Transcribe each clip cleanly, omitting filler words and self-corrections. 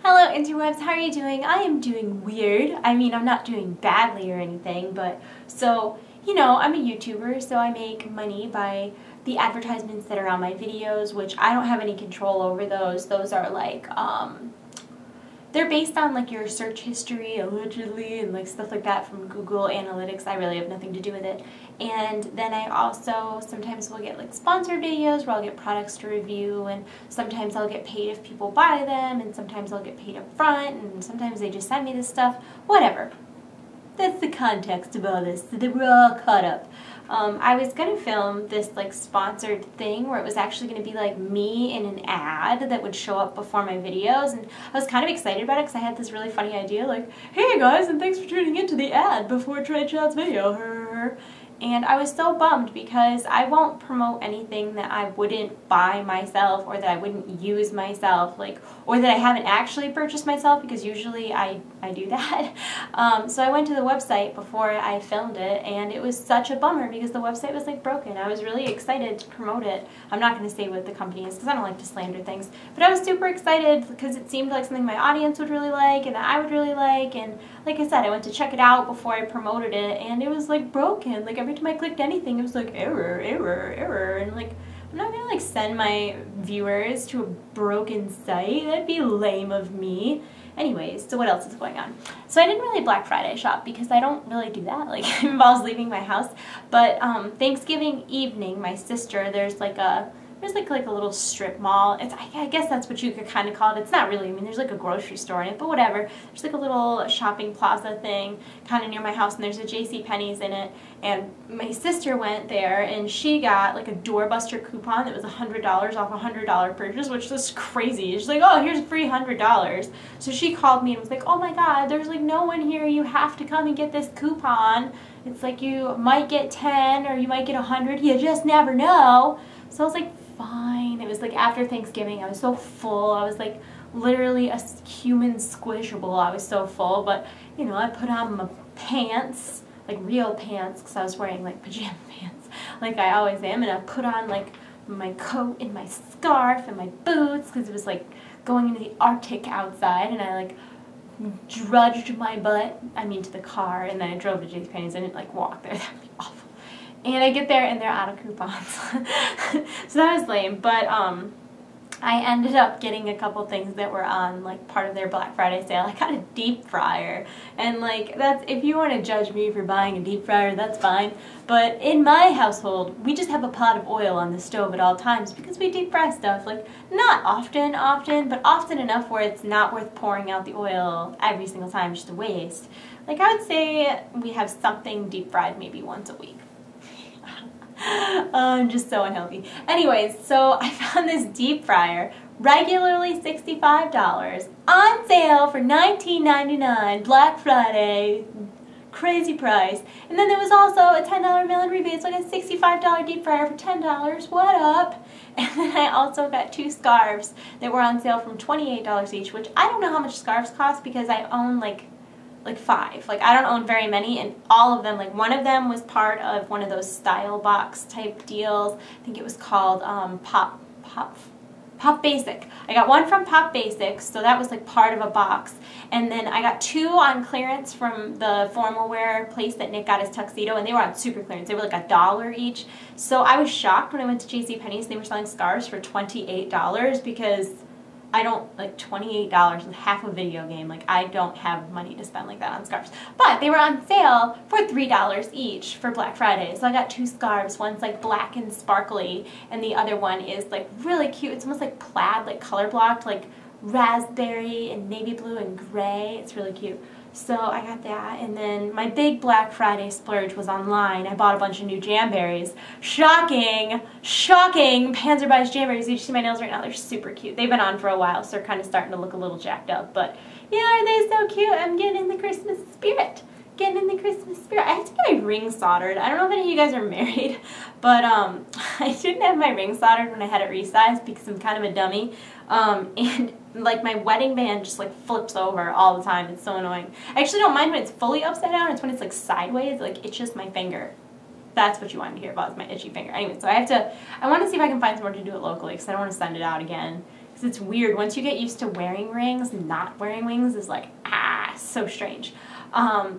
Hello interwebs, how are you doing? I am doing weird. I mean, I'm not doing badly or anything, but I'm a YouTuber, so I make money by the advertisements that are on my videos, which I don't have any control over those. Those are like, they're based on like your search history, allegedly, and like stuff like that from Google Analytics. I really have nothing to do with it. And then I also sometimes will get like sponsored videos where I'll get products to review, and sometimes I'll get paid if people buy them, and sometimes I'll get paid up front, and sometimes they just send me this stuff. Whatever. That's the context of all this, so that we're all caught up. I was going to film this like sponsored thing where it was actually going to be like me in an ad that would show up before my videos, and I was kind of excited about it because I had this really funny idea like, hey guys, and thanks for tuning into the ad before TradeChat's video. And I was so bummed because I won't promote anything that I wouldn't buy myself or that I wouldn't use myself, like, or that I haven't actually purchased myself, because usually I do that. So I went to the website before I filmed it, and it was such a bummer because the website was like broken. I was really excited to promote it. I'm not going to say what the company is because I don't like to slander things, but I was super excited because it seemed like something my audience would really like and that I would really like, and like I said, I went to check it out before I promoted it, and it was like broken. Like every time I clicked anything, it was like error, error, error, and like I'm not gonna like send my viewers to a broken site. That'd be lame of me. Anyways, so what else is going on? So I didn't really Black Friday shop because I don't really do that. Like it involves leaving my house. But Thanksgiving evening, my sister, there's like a little strip mall. I guess that's what you could kind of call it. It's not really. I mean, there's like a grocery store in it, but whatever. There's like a little shopping plaza thing kind of near my house, and there's a JCPenney's in it. And my sister went there, and she got like a doorbuster coupon that was $100 off a $100 purchase, which was crazy. She's like, oh, here's a free $100. So she called me and was like, oh my God, there's like no one here. You have to come and get this coupon. It's like you might get 10 or you might get 100. You just never know. So I was like, fine. It was like after Thanksgiving. I was so full. I was like literally a human squishable. I was so full. But, I put on my pants, like real pants, because I was wearing like pajama pants like I always am. And I put on like my coat and my scarf and my boots because it was like going into the Arctic outside. And I like drudged my butt, to the car. And then I drove to JCPenney's. I didn't like walk there. That'd be awful. And I get there and they're out of coupons. So that was lame, but I ended up getting a couple things that were on like part of their Black Friday sale. I got a deep fryer, and like that's, if you want to judge me for buying a deep fryer, that's fine. But in my household, we just have a pot of oil on the stove at all times because we deep fry stuff. Like not often, but often enough where it's not worth pouring out the oil every single time, just a waste. Like I would say we have something deep fried maybe once a week. I'm just so unhealthy. Anyways, so I found this deep fryer, regularly $65, on sale for $19.99, Black Friday, crazy price. And then there was also a $10 mail-in rebate, so I got a $65 deep fryer for $10, what up? And then I also got 2 scarves that were on sale from $28 each, which I don't know how much scarves cost because I own like 5. Like I don't own very many, and all of them, like one of them was part of one of those style box type deals. I think it was called Pop Basic. I got one from Pop Basic, so that was like part of a box. And then I got 2 on clearance from the formal wear place that Nick got his tuxedo, and they were on super clearance. They were like $1 each. So I was shocked when I went to JCPenney's and they were selling scarves for $28 because I don't, like $28 is half a video game. Like I don't have money to spend like that on scarves. But they were on sale for $3 each for Black Friday. So I got 2 scarves. One's like black and sparkly, and the other one is like really cute. It's almost like plaid, like color blocked, like raspberry and navy blue and gray. It's really cute. So I got that, and then my big Black Friday splurge was online. I bought a bunch of new Jamberries. Shocking! Shocking! Panzer-Buys Jamberries. You see my nails right now? They're super cute. They've been on for a while, so they're kind of starting to look a little jacked up. But yeah, are they so cute? I'm getting in the Christmas spirit. Getting in the Christmas spirit. I had to get my ring soldered. I don't know if any of you guys are married, but I didn't have my ring soldered when I had it resized because I'm kind of a dummy. And like my wedding band just like flips over all the time. It's so annoying. I actually don't mind when it's fully upside down. It's when it's like sideways, like it's just my finger. That's what you wanted to hear about, is my itchy finger. Anyway, so I want to see if I can find somewhere to do it locally because I don't want to send it out again. because it's weird. Once you get used to wearing rings, not wearing rings is like, so strange.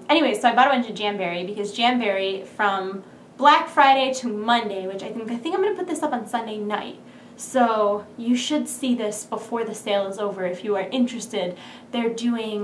Anyway, so I bought a bunch of Jamberry because Jamberry from Black Friday to Monday, which I think I'm going to put this up on Sunday night. So you should see this before the sale is over if you are interested. They're doing,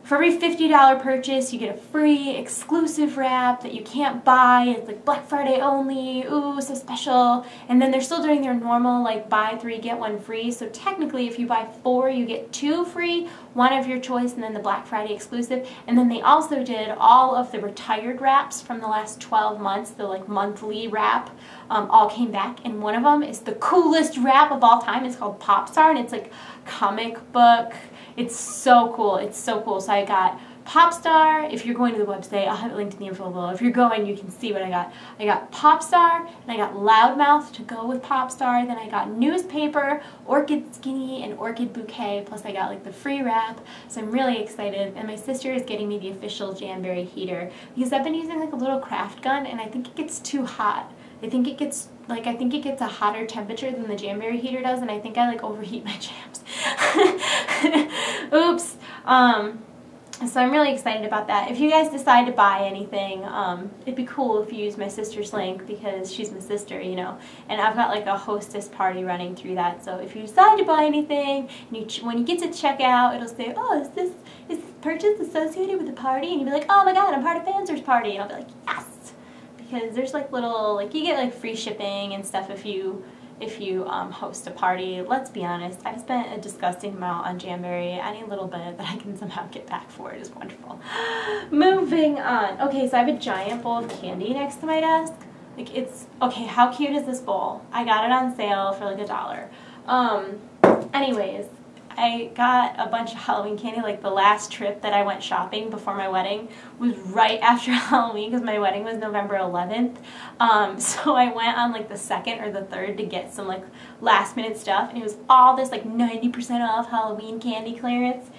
for every $50 purchase, you get a free exclusive wrap that you can't buy. It's like Black Friday only. Ooh, so special. And then they're still doing their normal, like, buy 3, get 1 free. So technically, if you buy 4, you get 2 free, 1 of your choice, and then the Black Friday exclusive. And then they also did all of the retired wraps from the last 12 months, the, like, monthly wrap, all came back. And one of them is the coolest wrap of all time. It's called Popstar, and it's like comic book. It's so cool. It's so cool. So I got Popstar. If you're going to the website, I'll have it linked in the info below. If you're going, you can see what I got. I got Popstar, and I got Loudmouth to go with Popstar. Then I got Newspaper, Orchid Skinny, and Orchid Bouquet. Plus I got like the free wrap. So I'm really excited. And my sister is getting me the official Jamberry heater because I've been using like a little craft gun, and I think it gets too hot. I think it gets a hotter temperature than the Jamberry heater does, and I think I like overheat my jams. Oops. So I'm really excited about that. If you guys decide to buy anything, it'd be cool if you use my sister's link because she's my sister, you know. And I've got like a hostess party running through that. So if you decide to buy anything, and when you get to checkout, it'll say, oh, is this purchase associated with the party? And you'll be like, oh my god, I'm part of Fancer's party. And I'll be like, yes. Because there's like little, like you get like free shipping and stuff if you host a party. Let's be honest, I've spent a disgusting amount on Jamberry. Any little bit that I can somehow get back for it is wonderful. Moving on. Okay, so I have a giant bowl of candy next to my desk. Like it's, okay, how cute is this bowl? I got it on sale for like $1. Anyways, I got a bunch of Halloween candy. Like the last trip that I went shopping before my wedding was right after Halloween because my wedding was November 11th. So I went on like the 2nd or the 3rd to get some like last minute stuff, and it was all this like 90% off Halloween candy clearance.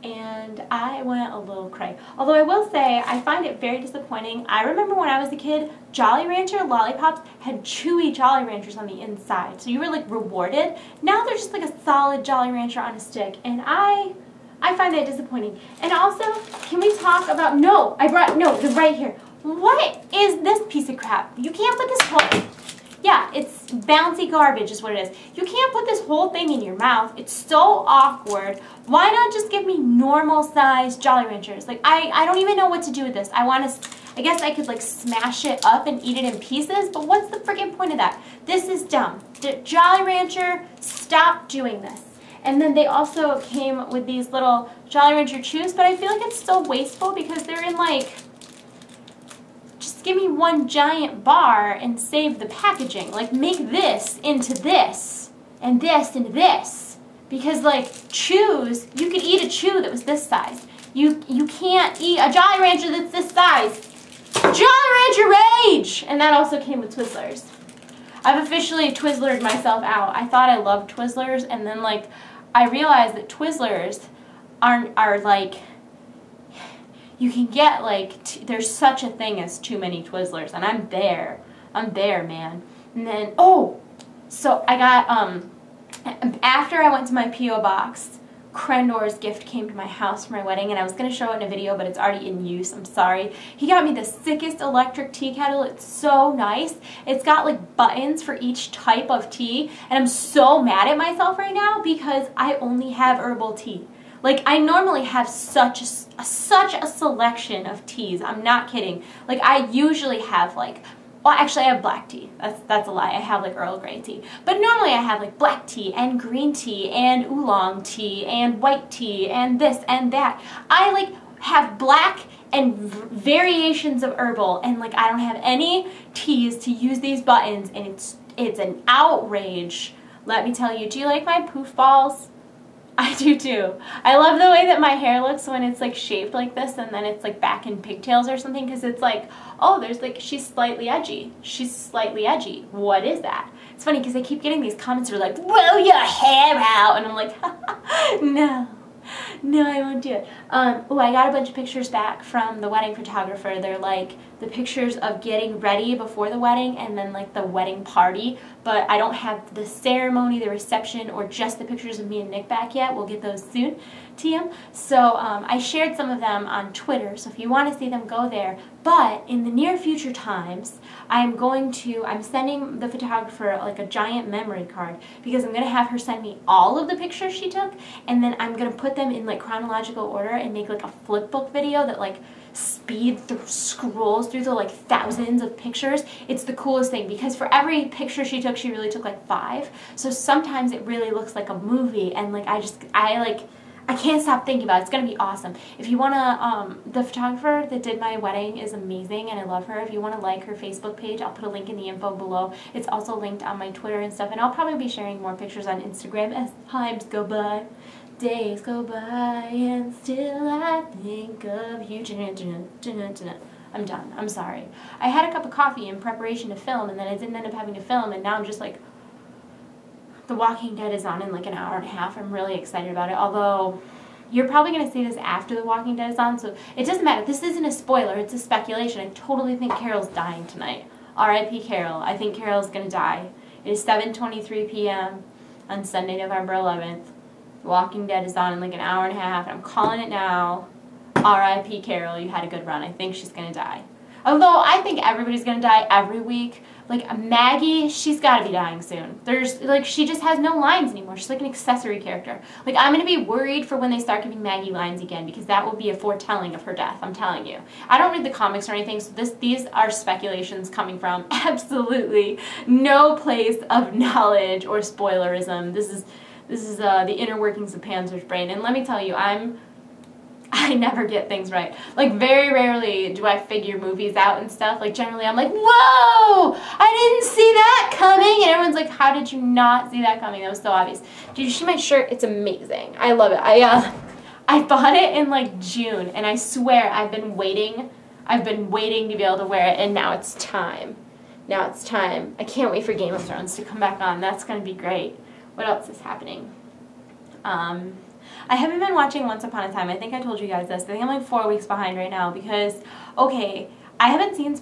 And I went a little cray. Although I will say, I find it very disappointing. I remember when I was a kid, Jolly Rancher lollipops had chewy Jolly Ranchers on the inside. So you were like rewarded. Now they're just like a solid Jolly Rancher on a stick. And I find that disappointing. And also, can we talk about, they're right here. What is this piece of crap? You can't put this whole, yeah, it's bouncy garbage is what it is. You can't put this whole thing in your mouth. It's so awkward. Why not just give me normal sized Jolly Ranchers? Like, I don't even know what to do with this. I guess I could like smash it up and eat it in pieces, but what's the freaking point of that? This is dumb. Jolly Rancher, stop doing this. And then they also came with these little Jolly Rancher chews, but I feel like it's so wasteful because they're in like, just give me one giant bar and save the packaging. Like make this into this and this into this. Because like chews, you could eat a chew that was this size. You can't eat a Jolly Rancher that's this size. Jolly Rancher rage! And that also came with Twizzlers. I've officially Twizzlered myself out. I thought I loved Twizzlers, and then like I realized that Twizzlers are like, you can get like, there's such a thing as too many Twizzlers, and I'm there, man. And then, oh, so I got, after I went to my P.O. box, Crendor's gift came to my house for my wedding, and I was going to show it in a video, but it's already in use. I'm sorry. He got me the sickest electric tea kettle. It's so nice. It's got like buttons for each type of tea, and I'm so mad at myself right now because I only have herbal tea. Like, I normally have such a selection of teas. I'm not kidding. Like, I usually have like, well, actually I have black tea. That's a lie. I have like Earl Grey tea. But normally I have like black tea and green tea and oolong tea and white tea and this and that. I like have black and variations of herbal, and like I don't have any teas to use these buttons, and it's an outrage. Let me tell you. Do you like my poof balls? I do too. I love the way that my hair looks when it's like shaped like this and then it's like back in pigtails or something, because it's like, oh, there's like, she's slightly edgy. She's slightly edgy. What is that? It's funny because I keep getting these comments that are like, grow your hair out. And I'm like, no, No, I won't do it. Oh, I got a bunch of pictures back from the wedding photographer. They're like the pictures of getting ready before the wedding and then like the wedding party. But I don't have the ceremony, the reception, or just the pictures of me and Nick back yet. We'll get those soon to you. So I shared some of them on Twitter. So if you want to see them, go there. But in the near future times, I'm sending the photographer like a giant memory card because I'm going to have her send me all of the pictures she took, and then I'm going to put them in like chronological order and make like a flip book video that like scrolls through the like thousands of pictures. It's the coolest thing because for every picture she took, she really took like 5. So sometimes it really looks like a movie, and like I can't stop thinking about it. It's going to be awesome. If you want to, the photographer that did my wedding is amazing and I love her. If you want to like her Facebook page, I'll put a link in the info below. It's also linked on my Twitter and stuff, and I'll probably be sharing more pictures on Instagram as times go by. Days go by and still I think of you. I'm done. I'm sorry. I had a cup of coffee in preparation to film, and then I didn't end up having to film, and now I'm just like, The Walking Dead is on in like an hour and a half. I'm really excited about it, although you're probably going to see this after The Walking Dead is on, so it doesn't matter. This isn't a spoiler. It's a speculation. I totally think Carol's dying tonight. R.I.P. Carol. I think Carol's going to die. It is 7:23 p.m. on Sunday, November 11th. The Walking Dead is on in like an hour and a half. I'm calling it now. R.I.P. Carol. You had a good run. I think she's going to die. Although I think everybody's going to die every week. Like Maggie, she's got to be dying soon. She just has no lines anymore. She's like an accessory character. Like, I'm going to be worried for when they start giving Maggie lines again, because that will be a foretelling of her death, I'm telling you. I don't read the comics or anything, so these are speculations coming from absolutely no place of knowledge or spoilerism. This is the inner workings of Panzer's brain, and let me tell you, I never get things right. Like, very rarely do I figure movies out and stuff. Like, generally I'm like, whoa! I didn't see that coming! And everyone's like, how did you not see that coming? That was so obvious. Did you see my shirt? It's amazing. I love it. I bought it in, like, June, and I swear I've been waiting to be able to wear it, and now it's time. Now it's time. I can't wait for Game of Thrones to come back on. That's going to be great. What else is happening? I haven't been watching Once Upon a Time. I think I told you guys this. I think I'm like 4 weeks behind right now because, okay, I haven't seen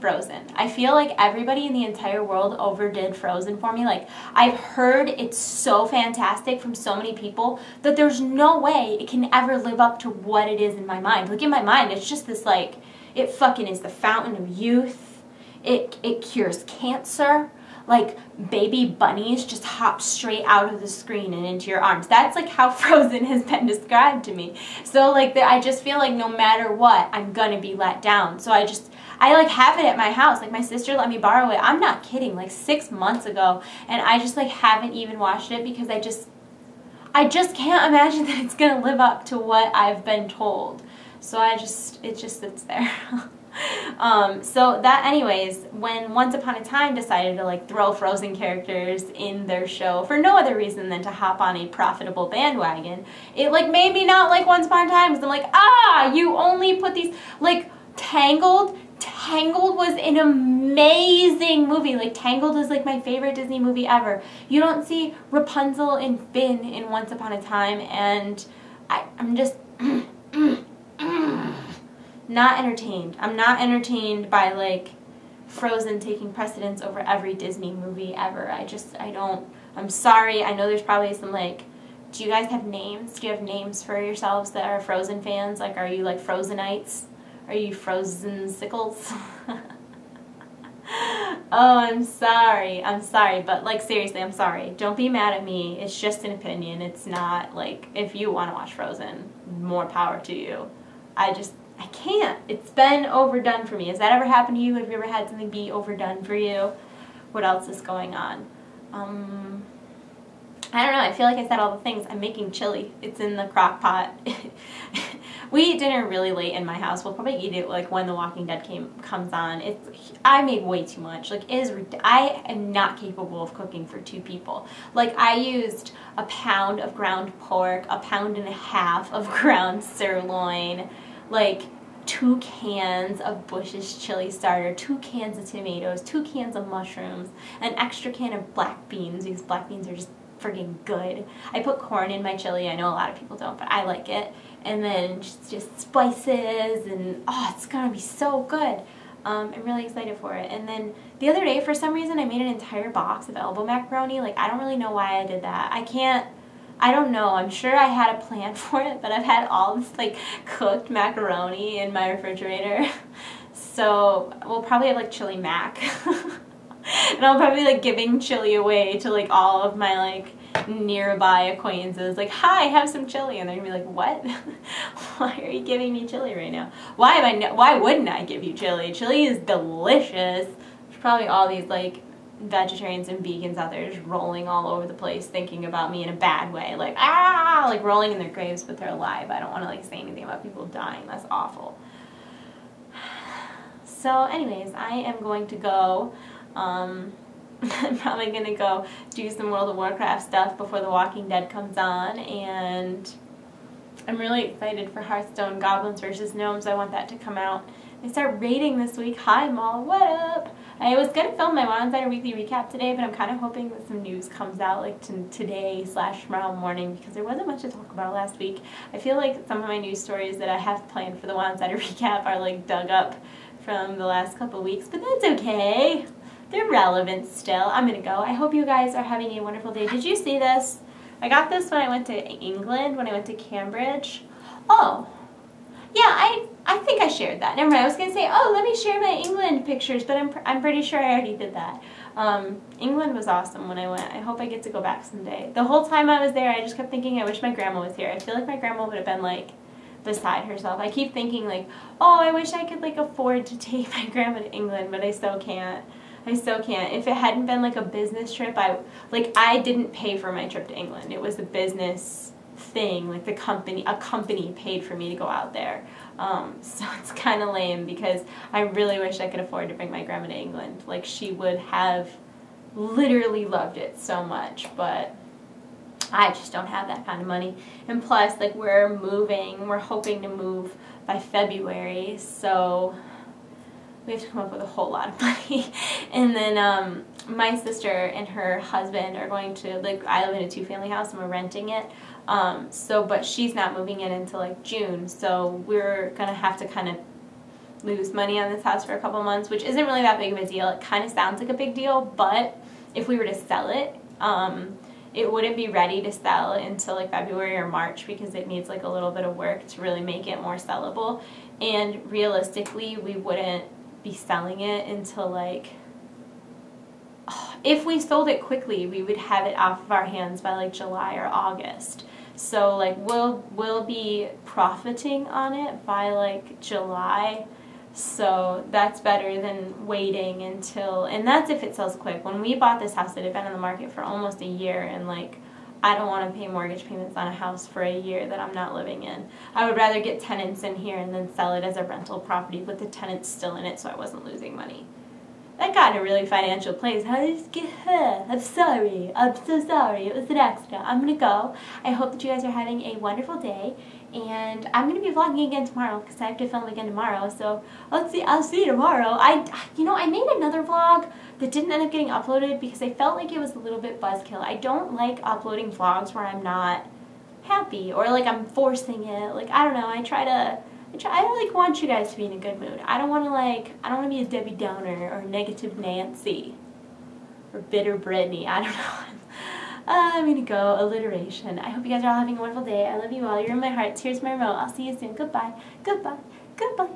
Frozen. I feel like everybody in the entire world overdid Frozen for me. Like, I've heard it's so fantastic from so many people that there's no way it can ever live up to what it is in my mind. Like, in my mind, it's just this, like, it fucking is the fountain of youth. It cures cancer. Like, baby bunnies just hop straight out of the screen and into your arms. That's like how Frozen has been described to me. So like, I just feel like no matter what, I'm gonna be let down. So I like have it at my house. Like, my sister let me borrow it. I'm not kidding, like 6 months ago, and I just like haven't even watched it because I just can't imagine that it's gonna live up to what I've been told. So it just sits there. So that, anyways, when Once Upon a Time decided to like throw Frozen characters in their show for no other reason than to hop on a profitable bandwagon, it like made me not like Once Upon a Time, because I'm like, you only put these, like, Tangled was an amazing movie. Like, Tangled is like my favorite Disney movie ever. You don't see Rapunzel and Finn in Once Upon a Time, and I'm just not entertained. I'm not entertained by like Frozen taking precedence over every Disney movie ever. I'm sorry. I know there's probably some like, do you guys have names? Do you have names for yourselves that are Frozen fans? Like, are you like Frozenites? Are you Frozen sickles? Oh, I'm sorry, but like, seriously, I'm sorry. Don't be mad at me. It's just an opinion. It's not like, if you want to watch Frozen, more power to you. I can't. It's been overdone for me. Has that ever happened to you? Have you ever had something be overdone for you? What else is going on? I don't know. I feel like I said all the things. I'm making chili. It's in the crock pot. We eat dinner really late in my house. We'll probably eat it like when The Walking Dead comes on. I made way too much. Like, I am not capable of cooking for 2 people. Like, I used a pound of ground pork, a pound and a half of ground sirloin, like 2 cans of Bush's chili starter, 2 cans of tomatoes, 2 cans of mushrooms, an extra can of black beans. These black beans are just friggin' good. I put corn in my chili. I know a lot of people don't, but I like it. And then just spices, and oh, it's gonna be so good. I'm really excited for it. And then the other day, for some reason, I made an entire box of elbow macaroni. Like, I don't really know why I did that. I don't know. I'm sure I had a plan for it, but I've had all this, like, cooked macaroni in my refrigerator. So we'll probably have, like, chili mac. And I'll probably be, like, giving chili away to, like, all of my, like, nearby acquaintances. Like, hi, have some chili. And they're gonna be like, what? Why are you giving me chili right now? Why wouldn't I give you chili? Chili is delicious. There's probably all these, like, vegetarians and vegans out there just rolling all over the place thinking about me in a bad way. Like, ah! Like, rolling in their graves, but they're alive. I don't want to, like, say anything about people dying. That's awful. So, anyways, I am going to go. I'm probably going to go do some World of Warcraft stuff before The Walking Dead comes on, and I'm really excited for Hearthstone Goblins vs. Gnomes. I want that to come out. I start raiding this week. Hi, Maul. What up? I was going to film my Wansider Weekly Recap today, but I'm kind of hoping that some news comes out like today/tomorrow morning, because there wasn't much to talk about last week. I feel like some of my news stories that I have planned for the Wansider Recap are like dug up from the last couple weeks, but that's okay. They're relevant still. I'm going to go. I hope you guys are having a wonderful day. Did you see this? I got this when I went to England, when I went to Cambridge. Oh, yeah, I think I shared that. Never mind. I was going to say, oh, let me share my England pictures, but I'm pretty sure I already did that. England was awesome when I went. I hope I get to go back someday. The whole time I was there, I just kept thinking, I wish my grandma was here. I feel like my grandma would have been, like, beside herself. I keep thinking, like, oh, I wish I could, like, afford to take my grandma to England, but I still can't. I still can't. If it hadn't been like a business trip, I didn't pay for my trip to England. It was a business thing. Like a company paid for me to go out there. So it's kind of lame, because I really wish I could afford to bring my grandma to England. Like, she would have literally loved it so much, but I just don't have that kind of money. And plus, like, we're hoping to move by February, so we have to come up with a whole lot of money. And then my sister and her husband are going to, like, I live in a 2-family house and we're renting it. But she's not moving in until like June, so we're going to have to kind of lose money on this house for a couple months, which isn't really that big of a deal. It kind of sounds like a big deal, but if we were to sell it, it wouldn't be ready to sell until like February or March, because it needs like a little bit of work to really make it more sellable. And realistically, we wouldn't be selling it until like, if we sold it quickly, we would have it off of our hands by like July or August. So like we'll be profiting on it by like July. So that's better than waiting until, and that's if it sells quick. When we bought this house, it had been on the market for almost a year, and like, I don't want to pay mortgage payments on a house for a year that I'm not living in. I would rather get tenants in here and then sell it as a rental property with the tenants still in it, so I wasn't losing money. That got in a really financial place. How did it get her? I'm sorry. I'm so sorry. It was an accident. I'm going to go. I hope that you guys are having a wonderful day. And I'm going to be vlogging again tomorrow, because I have to film again tomorrow. So I'll see you tomorrow. I made another vlog that didn't end up getting uploaded because I felt like it was a little bit buzzkill. I don't like uploading vlogs where I'm not happy or like I'm forcing it. Like, I don't know. I like want you guys to be in a good mood. I don't want to be a Debbie Downer or negative Nancy or bitter Brittany. I don't know. I'm going to go. Alliteration. I hope you guys are all having a wonderful day. I love you all. You're in my heart. Here's my remote. I'll see you soon. Goodbye. Goodbye. Goodbye.